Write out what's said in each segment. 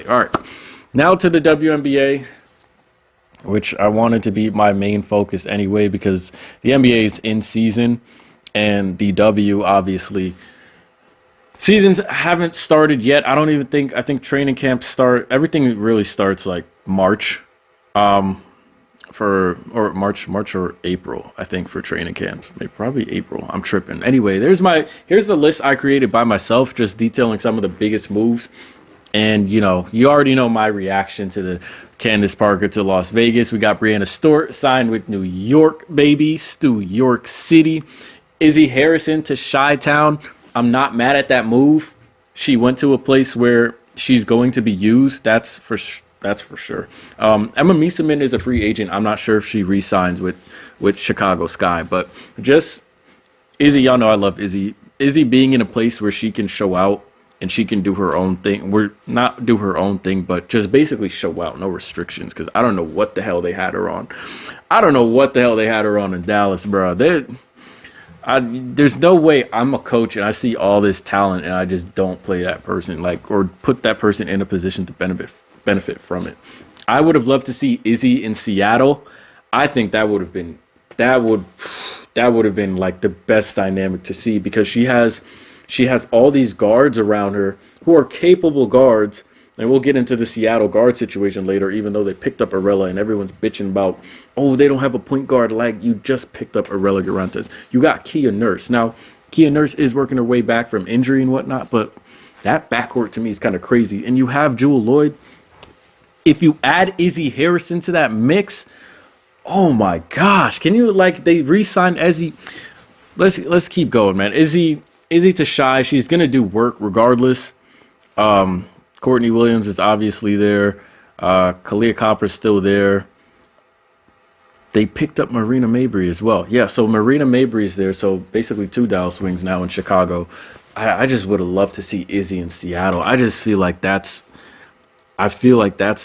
All right. Now to the WNBA, which I wanted to be my main focus anyway, because the NBA is in season and the W obviously seasons haven't started yet. I think training camps start, everything really starts like March, or March or April, I think, for training camps. Maybe probably April. I'm tripping. Anyway, here's the list I created by myself, just detailing some of the biggest moves. And, you already know my reaction to the Candace Parker to Las Vegas. We got Brianna Stewart signed with New York, baby. New York City. Izzy Harrison to Chi-Town. I'm not mad at that move. She went to a place where she's going to be used. That's for sure. Emma Mieseman is a free agent. I'm not sure if she re-signs with Chicago Sky. But just Izzy, y'all know I love Izzy. Izzy being in a place where she can show out and she can do her own thing. We're not do her own thing, but just basically show out, no restrictions. Because I don't know what the hell they had her on. I don't know what the hell they had her on in Dallas, bro. There's no way I'm a coach and I see all this talent and I just don't play that person, or put that person in a position to benefit from it. I would have loved to see Izzy in Seattle. I think that would have been like the best dynamic to see, because she has all these guards around her who are capable guards, and we'll get into the Seattle guard situation later, even though they picked up Arella and everyone's bitching about, oh, they don't have a point guard. Like, you just picked up Arella Garantes. You got Kia Nurse. Now, Kia Nurse is working her way back from injury and whatnot, but that backcourt to me is kind of crazy. And you have Jewel Lloyd. If you add Izzy Harrison to that mix, oh my gosh, can you, they re-signed Izzy. Let's keep going, man. Izzy to Shy, she's gonna do work regardless. Courtney Williams is obviously there. Kalia Copper's still there. They picked up Marina Mabry as well. Yeah, so Marina Mabry is there. So basically 2 Dallas Wings now in Chicago. I just would have loved to see Izzy in Seattle. I feel like that's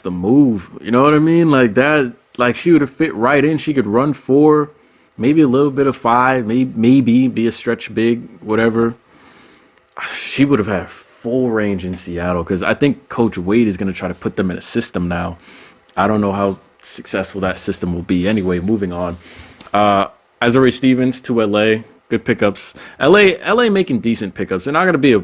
the move. You know what I mean? Like that. Like, she would have fit right in. She could run 4, maybe a little bit of 5, maybe be a stretch big, whatever. She would have had full range in Seattle, because I think Coach Wade is going to try to put them in a system now. I don't know how successful that system will be. Anyway, moving on. Azurá Stevens to LA. Good pickups. LA making decent pickups. They're not going to be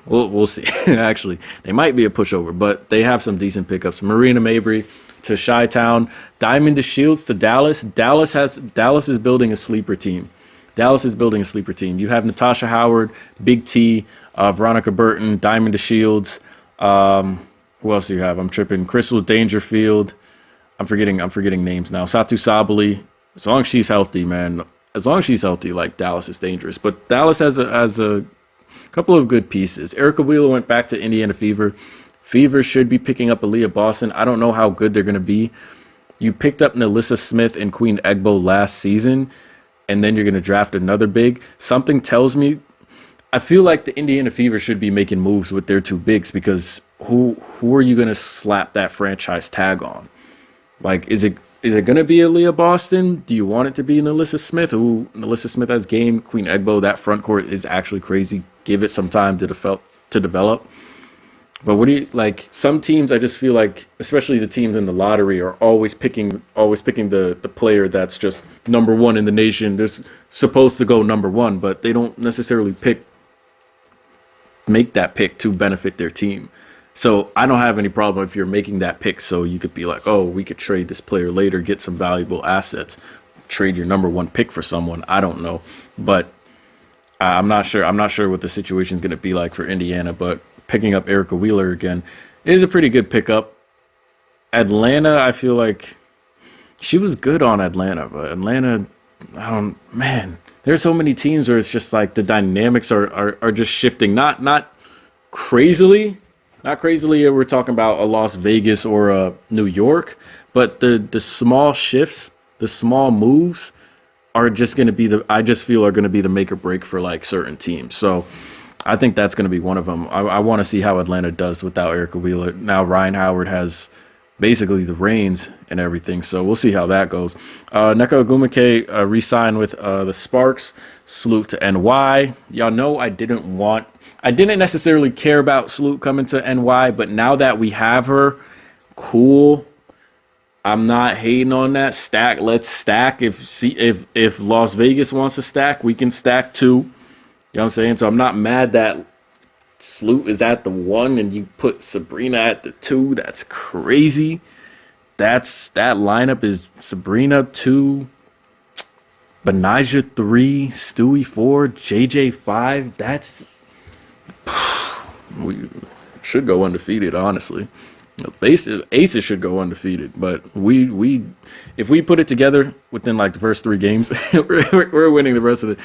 we'll see. Actually, they might be a pushover, but they have some decent pickups. Marina Mabry to Chi-Town. Diamond DeShields to Dallas. Dallas is building a sleeper team. You have Natasha Howard, Big T, Veronica Burton, Diamond DeShields. Who else do you have? I'm tripping. Crystal Dangerfield. I'm forgetting names now. Satu Sabali. As long as she's healthy, man. As long as she's healthy, Dallas is dangerous. But Dallas has a couple of good pieces. Erica Wheeler went back to Indiana Fever. Fever should be picking up Aaliyah Boston. I don't know how good they're going to be. You picked up Nalissa Smith and Queen Egbo last season, and then you're going to draft another big. Something tells me, I feel like the Indiana Fever should be making moves with their 2 bigs, because who are you going to slap that franchise tag on? Is it going to be Aaliyah Boston? Do you want it to be Nalissa Smith? Nalissa Smith has game. Queen Egbo, that front court is actually crazy. Give it some time to develop. But what do you some teams, I just feel like, especially the teams in the lottery, are always picking the player that's just number 1 in the nation. They're supposed to go number 1, but they don't necessarily make that pick to benefit their team. So I don't have any problem if you're making that pick, so you could be like, oh, we could trade this player later, get some valuable assets, trade your number 1 pick for someone. I don't know, but I'm not sure what the situation is going to be like for Indiana, but picking up Erica Wheeler again is a pretty good pickup. Atlanta, I feel like she was good on Atlanta, but Atlanta, man, there's so many teams where it's just the dynamics are just shifting. Not crazily. We're talking about a Las Vegas or a New York, but the small shifts, the small moves are just going to be I just feel are going to be the make or break for certain teams. So I think that's going to be one of them. I want to see how Atlanta does without Erica Wheeler. Now Ryan Howard has basically the reins and everything, so we'll see how that goes. Nneka Ogwumike re-signed with the Sparks. Salute to NY. Y'all know I didn't want I didn't necessarily care about Sloot coming to NY, but now that we have her, cool. I'm not hating on that. Stack. Let's stack. If Las Vegas wants to stack, we can stack too. You know what I'm saying? So I'm not mad that Sloot is at the 1 and you put Sabrina at the 2. That's crazy. That lineup is Sabrina 2, Benijah 3, Stewie 4, JJ 5. We should go undefeated, honestly. Aces should go undefeated, but if we put it together within like the first 3 games, we're winning the rest of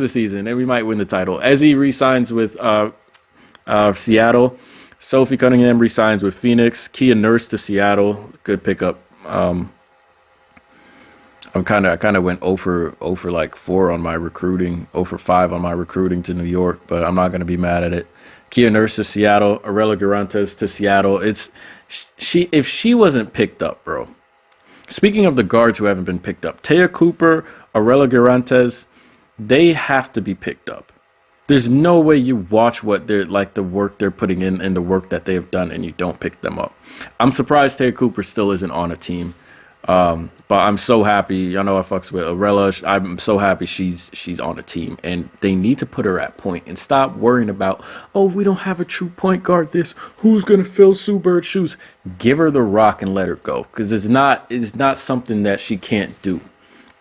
the season, and we might win the title. Ezzy re-signs with Seattle. Sophie Cunningham re-signs with Phoenix. Kia Nurse to Seattle, good pickup. I kind of went 0 for like 4 on my recruiting, 0 for 5 on my recruiting to New York, but I'm not going to be mad at it. Kia Nurse to Seattle, Arella Garantes to Seattle. If she wasn't picked up, bro. Speaking of the guards who haven't been picked up, Taya Cooper, Arella Garantes, they have to be picked up. There's no way you watch what they're like, the work they're putting in and the work that they have done, and you don't pick them up. I'm surprised Taya Cooper still isn't on a team. But I'm so happy. I know I fucks with Arella. I'm so happy she's on a team, and they need to put her at point and stop worrying about, oh, we don't have a true point guard. Who's gonna fill Sue Bird's shoes? Give her the rock and let her go, because it's not something that she can't do.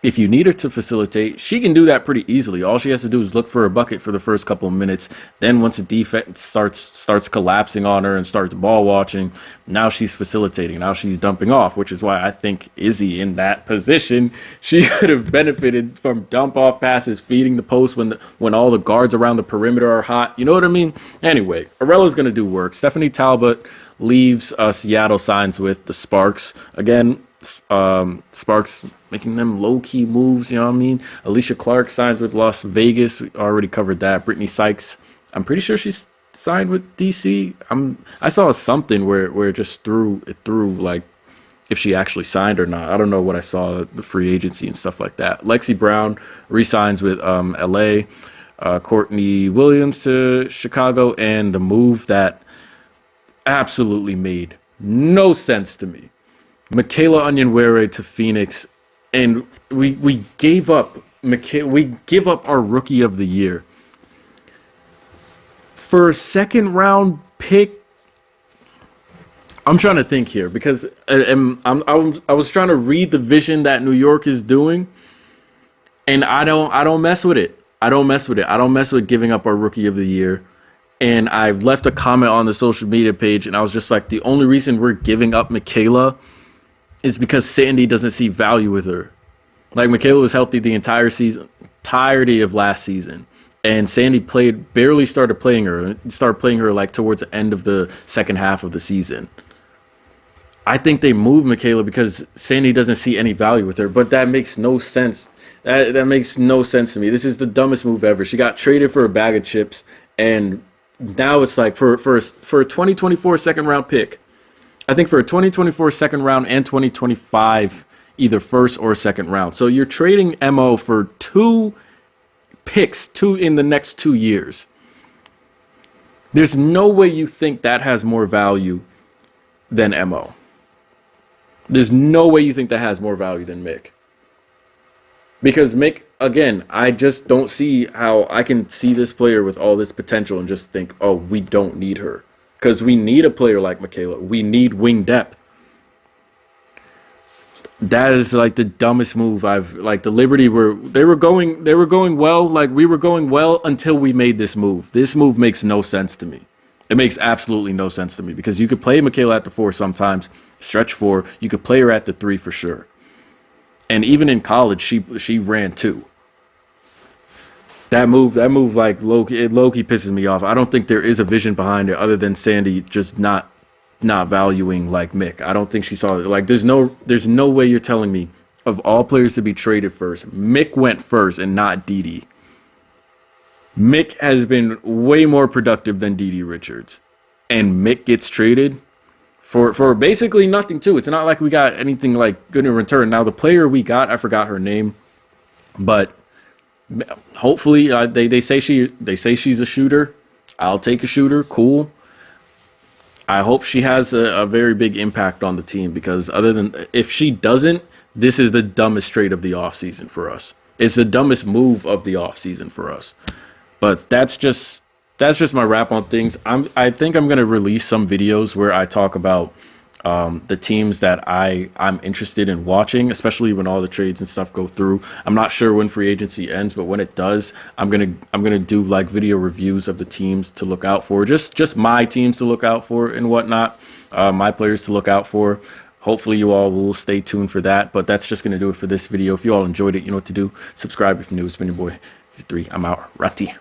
If you need her to facilitate, she can do that pretty easily. All she has to do is look for a bucket for the first couple of minutes. Then once the defense starts collapsing on her and starts ball watching, now she's facilitating. Now she's dumping off, which is why I think Izzy in that position, she could have benefited from dump off passes, feeding the post when all the guards around the perimeter are hot. You know what I mean? Anyway, Arella's going to do work. Stephanie Talbot leaves Seattle, signs with the Sparks. Again, Sparks making them low-key moves, you know what I mean? Alicia Clark signs with Las Vegas. We already covered that. Brittany Sykes, I'm pretty sure she's signed with DC. I saw something where it just threw like if she actually signed or not. I don't know what I saw, the free agency and stuff like that. Lexi Brown re-signs with LA. Courtney Williams to Chicago, and the move that absolutely made no sense to me. Michaela Onyenwere to Phoenix, and we gave up our rookie of the year for a second round pick. I'm trying to think here because I was trying to read the vision that New York is doing, and I don't mess with it. I don't mess with giving up our rookie of the year. And I've left a comment on the social media page, and I was just like, the only reason we're giving up Michaela is because Sandy doesn't see value with her. Like, Michaela was healthy the entire season, entirety of last season, and Sandy barely started playing her like towards the end of the second half of the season. I think they moved Michaela because Sandy doesn't see any value with her, but that makes no sense. That makes no sense to me. This is the dumbest move ever. She got traded for a bag of chips, and now it's like for a 2024 second round pick. I think for a 2024 second round and 2025, either first or second round. So you're trading MO for 2 picks, 2 in the next 2 years. There's no way you think that has more value than MO. There's no way you think that has more value than Mick. Because Mick, again, I just don't see how I can see this player with all this potential and just think, oh, we don't need her. Because we need a player like Michaela. We need wing depth. That is like the dumbest move the Liberty they were going well, like we were going well until we made this move. This move makes no sense to me. It makes absolutely no sense to me because you could play Michaela at the 4 sometimes, stretch 4. You could play her at the 3 for sure. And even in college, she ran 2. That move, like low-key pisses me off. I don't think there is a vision behind it other than Sandy just not valuing like Mick. I don't think she saw it. Like there's no way you're telling me of all players to be traded first, Mick went first and not Didi. Mick has been way more productive than Didi Richards, and Mick gets traded for basically nothing too. It's not like we got anything like good in return. Now the player we got, I forgot her name, but hopefully they say she's a shooter. I'll take a shooter. Cool. I hope she has a very big impact on the team, because other than, if she doesn't, this is the dumbest trade of the offseason for us. It's the dumbest move of the offseason for us. But that's just my wrap on things. I think I'm gonna release some videos where I talk about the teams that I'm interested in watching, especially when all the trades and stuff go through. I'm not sure when free agency ends, but when it does, I'm gonna do like video reviews of the teams to look out for, just my teams to look out for and whatnot, my players to look out for. Hopefully you all will stay tuned for that. But that's just gonna do it for this video. If you all enjoyed it, you know what to do. Subscribe if you're new. It's been your boy 3. I'm out. Ratty.